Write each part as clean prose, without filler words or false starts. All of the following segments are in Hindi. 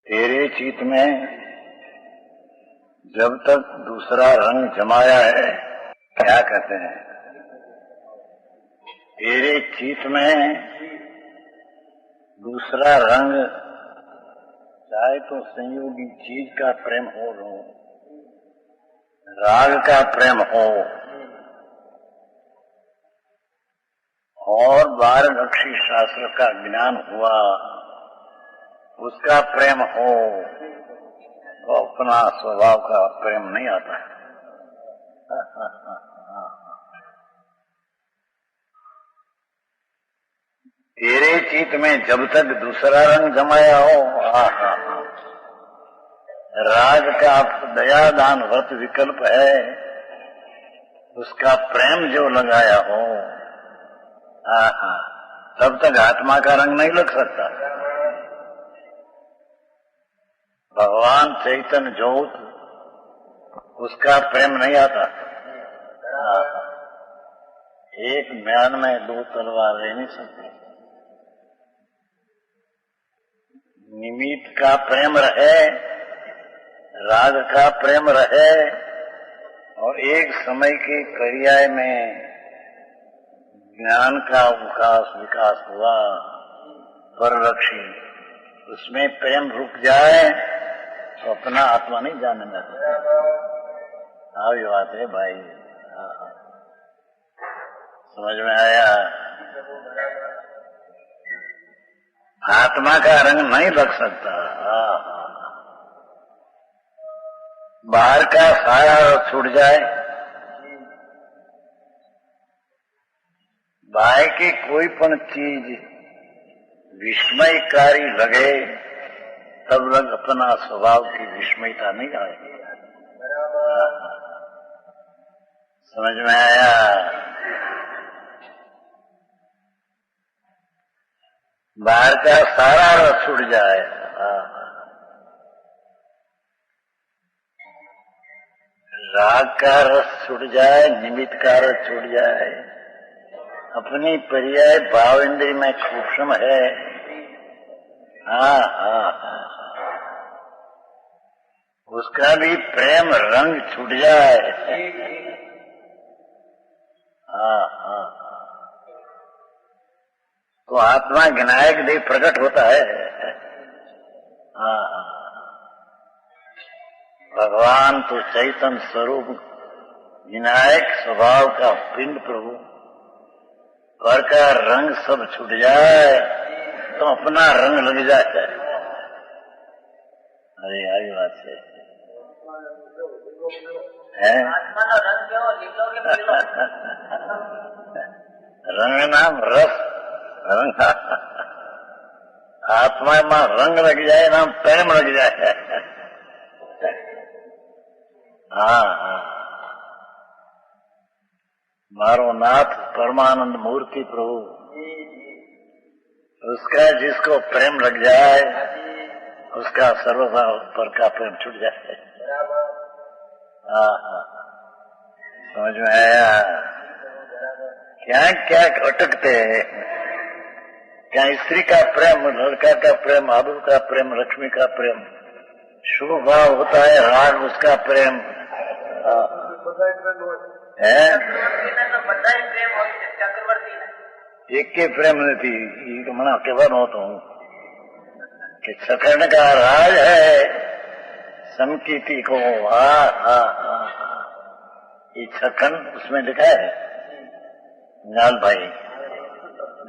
तेरे चित में जब तक दूसरा रंग जमाया है, क्या कहते हैं, तेरे चित में दूसरा रंग, चाहे तो संयोगी चीज का प्रेम हो, राग का प्रेम हो, और बारहक्षी शास्त्र का ज्ञान हुआ, उसका प्रेम हो, तो अपना स्वभाव का प्रेम नहीं आता है। तेरे चित में जब तक दूसरा रंग जमाया हो, राग का दया दान व्रत विकल्प है, उसका प्रेम जो लगाया हो, तब तक आत्मा का रंग नहीं लग सकता। भगवान चैतन्य ज्योत, उसका प्रेम नहीं आता। एक म्यान में दो तलवार ले नहीं सकते। निमित्त का प्रेम रहे, राग का प्रेम रहे, और एक समय के पर्याय में ज्ञान का विकास हुआ, परलक्षी, उसमें प्रेम रुक जाए तो अपना आत्मा नहीं जानने लगता। ये बात है भाई, समझ में आया? आत्मा का रंग नहीं लग सकता। बाहर का सारा छूट जाए, बाहर की कोई पण चीज विस्मयकारी लगे, तब लग अपना स्वभाव की विस्मयता नहीं आएगी। समझ में आया? बाहर का सारा रस छूट जाए, राग का रस छूट जाए, निमित्त का रस छूट जाए, अपनी पर्याय भाव इंद्रिय में सूक्ष्म है। उसका भी प्रेम रंग छूट जाए, तो आत्मा विनायक देव प्रकट होता है। भगवान तो चैतन्य स्वरूप विनायक स्वभाव का पिंड प्रभु, पर का रंग सब छूट जाए तो अपना रंग लग जाता है। अरे आई बात है, रंग नाम रस, रंग आत्मा में रंग लग जाए, नाम प्रेम लग जाए। मारो नाथ परमानंद मूर्ति प्रभु, उसका जिसको प्रेम लग जाए, उसका सर्वथा पर का प्रेम छूट जाए। समझ में आया? क्या क्या अटकते हैं? क्या स्त्री का प्रेम, लड़का का प्रेम, आबू का प्रेम, लक्ष्मी का प्रेम, शुभ भाव होता है, राग उसका प्रेम है। एक के प्रेम नहीं मना केवल होता हूँ कि छकन का राज है समकीति को। ये छकन उसमें लिखा है नाल भाई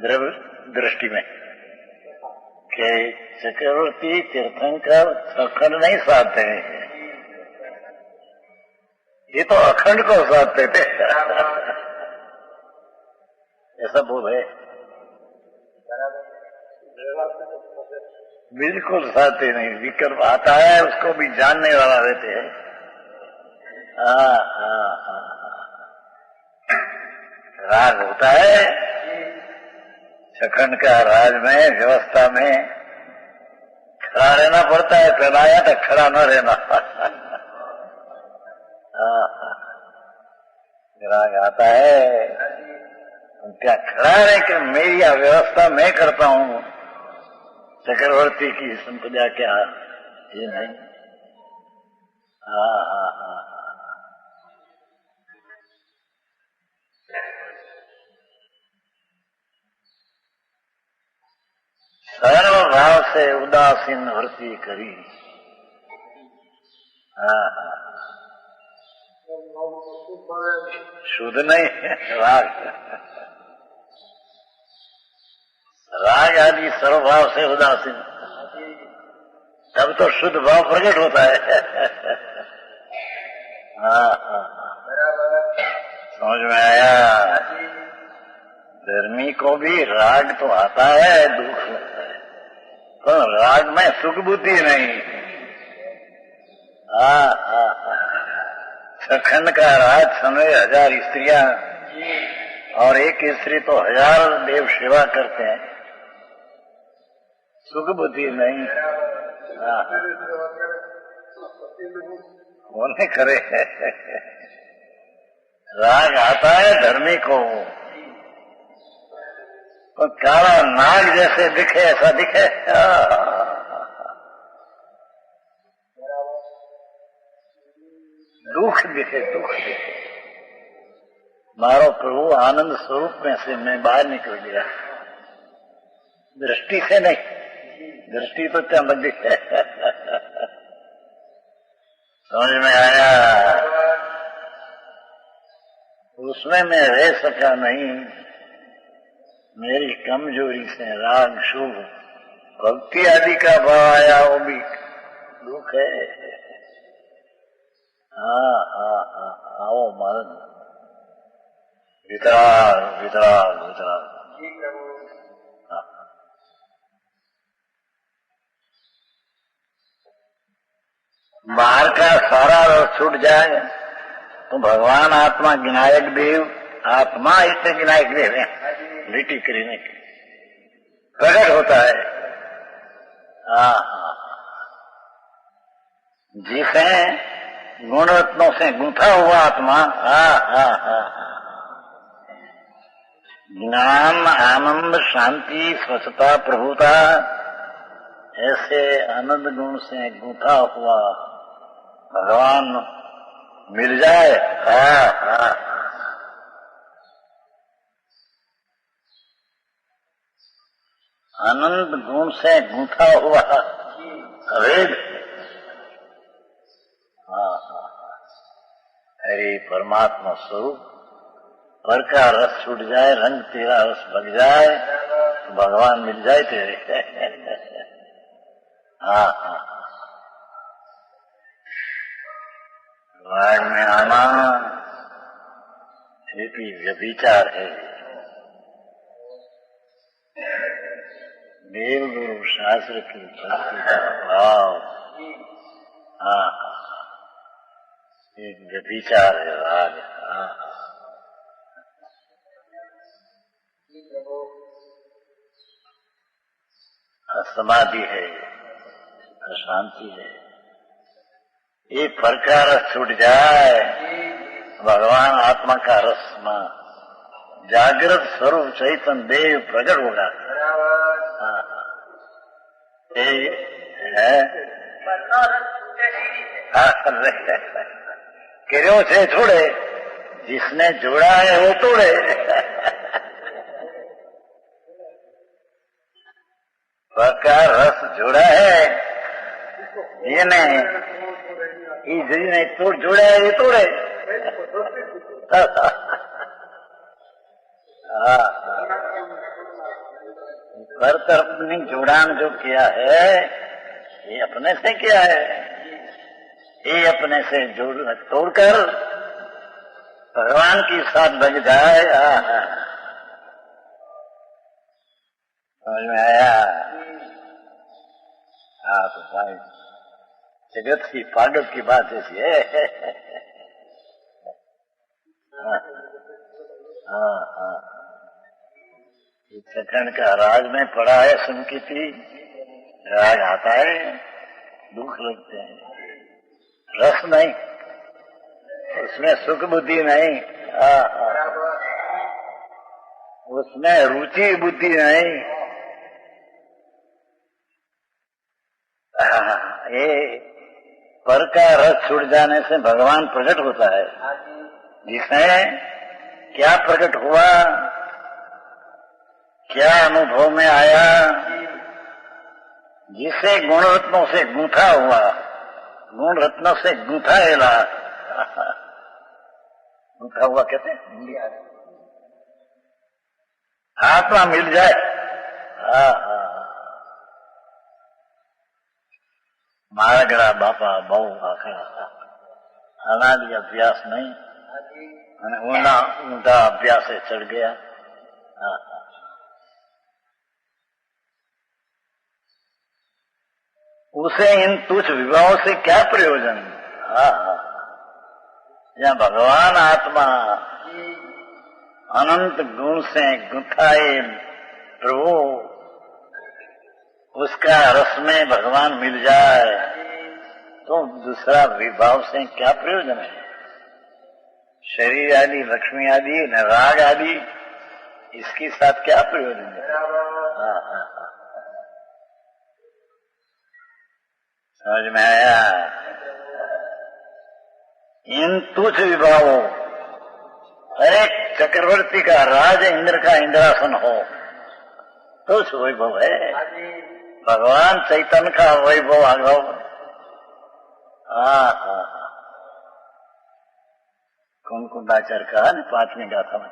द्रव्य दृष्टि में कि चक्रवर्ती तीर्थंकर छकन नहीं साधते, ये तो अखंड को साधते थे। ऐसा बोल है, बिल्कुल साधते नहीं, विकल्प आता है उसको भी जानने वाला रहते हैं। राग होता है, छखंड का राज में व्यवस्था में खड़ा रहना पड़ता है, पहनाया तो खड़ा न रहना। राग आता है, क्या खड़ा रहे कि मेरी व्यवस्था मैं करता हूँ, चक्रवर्ती की संपदा क्या ये नहीं। हाँ हाँ हाँ, सर्व भाव से उदासीन वृत्ति करी। हाँ हाँ, शुद्ध नहीं राग। राग आदि सर्वभाव से उदासीन, तब तो शुद्ध भाव प्रकट होता है। हाँ हाँ, समझ में आया। धर्मी को भी राग तो आता है, दुख लगता है, तो राग में सुख बुद्धि नहीं। हाँ हाँ, सखंड का राज समय 1000 स्त्रियां और एक स्त्री तो 1000 देव सेवा करते हैं, सुख बुद्धि नहीं। हाँ, वो नहीं करे। राग आता है धर्मी को, तो काला नाग जैसे दिखे ऐसा दिखे। दुख दिखे, दुख दिखे। मारो प्रभु आनंद स्वरूप में से मैं बाहर निकल गया, दृष्टि से नहीं, दृष्टि तो चमक है। समझ में आया। उसमें मैं रह सका नहीं, मेरी कमजोरी से राग शुभ भक्ति आदि का भाव आया, वो भी दुख है। हाँ हाँ हाँ, आओ मर्द, वितराग वितराग वितराग। बाहर का सारा रस छूट जाए तो भगवान आत्मा विनायक देव, आत्मा इससे विनायक देव है, लिटी करने के प्रकट होता है। हाँ हाँ, जिसे गुण रत्नों से गूंथा हुआ आत्मा। हाँ हाँ हाँ, ज्ञान आनंद शांति स्वच्छता प्रभुता ऐसे आनंद गुण से गूंथा हुआ भगवान मिल जाए। हाँ हाँ, आनंद गुण से गूंथा हुआ अवेद। हाँ हाँ, अरे परमात्मा स्वरूप पर का रस छूट जाए, रंग तेरा रस बग जाए, तो भगवान मिल जाए तेरे। हाँ हाँ, राग में आना ये भी व्यभिचार है। देव गुरु शास्त्र की भक्ति का भाव, हाँ हाँ, एक व्यभिचार है राग। हाँ, समाधि है, शांति है। ये फर का रस छूट जाए, भगवान आत्मा का रस में जागृत स्वरूप चैतन्य देव प्रकट होगा। हाँ, है क्यों से छोड़े, जिसने जोड़ा है वो तोड़े। का रस जोड़ा है, ये नहीं तोड़ जोड़ा है, ये तोड़े। पर तरफ ने जोड़ान जो किया है ये अपने से किया है, ये अपने से जोड़ तोड़कर भगवान की साथ लग जाए। समझ में आया। हाँ तो भाई जगत की पागल की बात ऐसी है। हाँ हाँ, सखंड का राग में पड़ा है, संकीर्ति राग आता है, दुख लगते हैं, रस नहीं, उसमें सुख बुद्धि नहीं। उसमें रुचि बुद्धि नहीं। ये पर का रस छूट जाने से भगवान प्रकट होता है, जिसमें क्या प्रकट हुआ, क्या अनुभव में आया, जिसे गुण रत्नों से गूंथा हुआ, गुण रत्नों से गूंथा हेला, गूंथा हुआ कहते हैं, आत्मा मिल जाए। मारा गया बापा बहु आखड़ा, अनादि अभ्यास नहीं, ऊंधा अभ्यास से चढ़ गया। उसे इन तुच्छ विवाहों से क्या प्रयोजन। या भगवान आत्मा अनंत गुण से गुंथाए प्रभु, उसका रस में भगवान मिल जाए तो दूसरा विभाव से क्या प्रयोजन है। शरीर आदि, लक्ष्मी आदि, न राग आदि, इसके साथ क्या प्रयोजन है। समझ में आया। इन तुच्छ विभावों, अरे चक्रवर्ती का राज इंद्र का इंद्रासन हो तुच्छ वैभव है, भगवान चैतन्य का वैभव आगव। कुंकुंदाचार्य कहा न 5वीं गाथा में,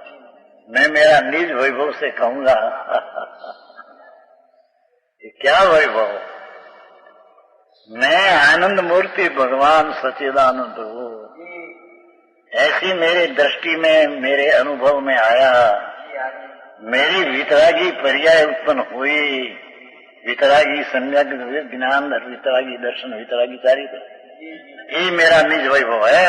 मैं मेरा निज वैभव से कहूंगा। ये क्या वैभव। मैं आनंद मूर्ति भगवान सच्चिदानंद प्रभु, ऐसी मेरे दृष्टि में, मेरे अनुभव में आया, मेरी वितरागी पर्याय उत्पन्न हुई, वितरागी सम्यक ज्ञान, वितरागी दर्शन, वितरागी चारित्र, ये मेरा निज वैभव है।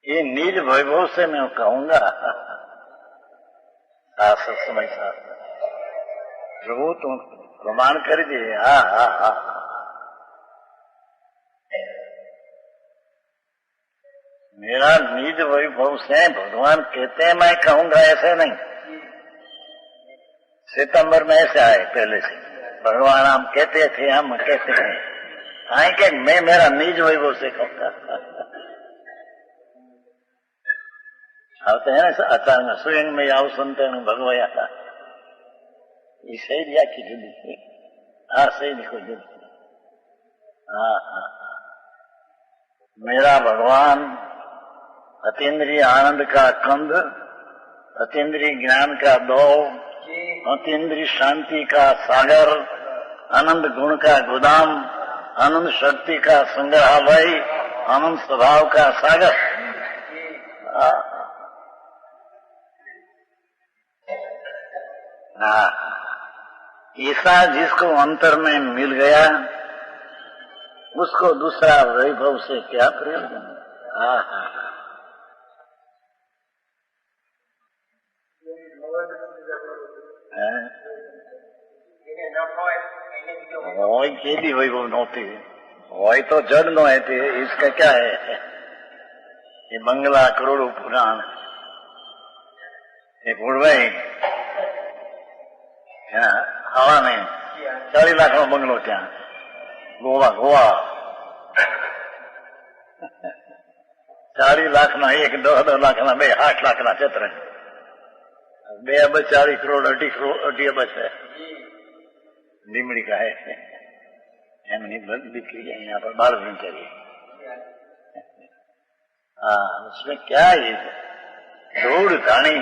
ये निज वैभव से मैं कहूंगा। समय प्रभु तुम प्रमाण कर दिए। मेरा निज वैभव से भगवान कहते हैं, मैं कहूंगा ऐसे नहीं। सितंबर में ऐसे आए पहले से, भगवान हम कहते थे, हम कहते हैं, आए कि मैं मेरा निज वैभव से कहूंगा। आते हैं ना अचानक, स्वयं में आओ संत भगवया था, ये सही दिया कि जुदी। सही देखो जुदी। मेरा भगवान अतीन्द्रिय आनंद का कंद, अतीन्द्रिय ज्ञान का दो, अतीन्द्रिय शांति का सागर, आनंद गुण का गोदाम, आनंद शक्ति का संग्रहालय, आनंद स्वभाव का सागर। ऐसा जिसको अंतर में मिल गया, उसको दूसरा वैभव से क्या प्रयोजन। केदी वैभव नहोती હોય तो जड़ नो है, इसका क्या है। ये मंगला करोड़ों पुराण, ये पूर्वाई हवा में 40 लाख નો બંગલો ત્યાં ગોવા 40 લાખ ના એક, 10 લાખ ના બે, 8 લાખ ના ચત્ર, 2 અબજ 40 કરોડ, 2.5 અબજ है। લીમડી का है, એમની बिक्री यहाँ पर 12 दिन चलिए। उसमें क्या है, धूड़ धाणी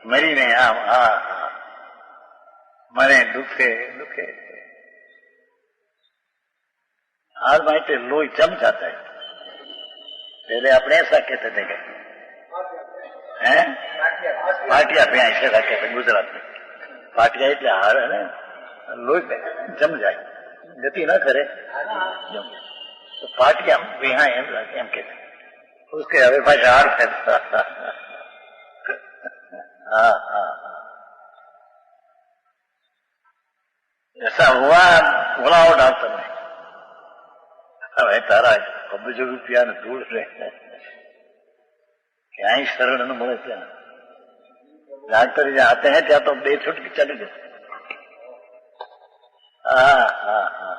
मरी ने मरे दुखे दुखे। हार माइटे लोही जम जाता है। पहले अपने ऐसा कहते थे हैं, पाटिया पे ऐसे कहते थे गुजरात में। पाटिया इतने हार है ना, लोही जम जाए, गति न करे जम जाए, तो पाटिया बिहा एम कहते, उसके हवे भाषा हार थे। ऐसा हुआ, बोलाओ डॉक्टर ने, હવે તારા અબજો રૂપિયાને ધૂળ રહે, ક્યાંય શરણ ન મળે ત્યાં डॉक्टर जी आते हैं क्या तो दे छुट के चले गए। हाँ हाँ हाँ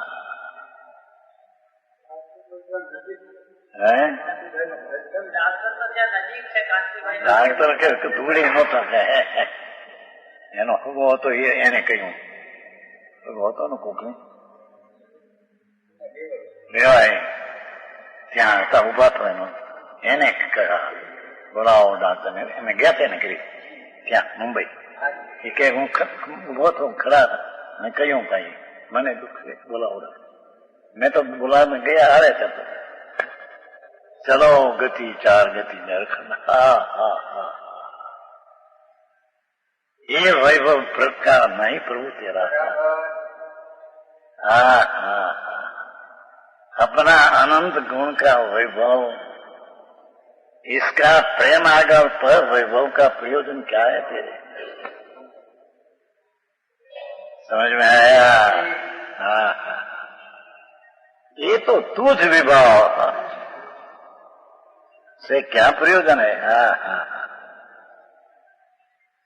डाक्टर के दूड़ी नહોता એનો હગો હતો એને કહ્યું હગો હતો ને કોકને રેવાય ત્યાં હતા ઉભા તો એને બોલાવો ડાક્ટરને એને ગયા તેને કરી ત્યાં મુંબઈ એ કે હું ઉભો તો ખડા હતા મેં કહ્યું ભાઈ મને દુઃખ છે બોલાવો મેં તો બોલાવને ગયા હારે થતો चलो गति चार गति नरखंड। हाँ हाँ हाँ ये वैभव प्रकार नहीं प्रभु तेरा। हाँ हाँ हाँ अपना अनंत गुण का वैभव, इसका प्रेम आगर पर वैभव का प्रयोजन क्या है तेरे? समझ में आया? हाँ हाँ ये तो तुझ विभाव से क्या प्रयोजन है? हाँ हाँ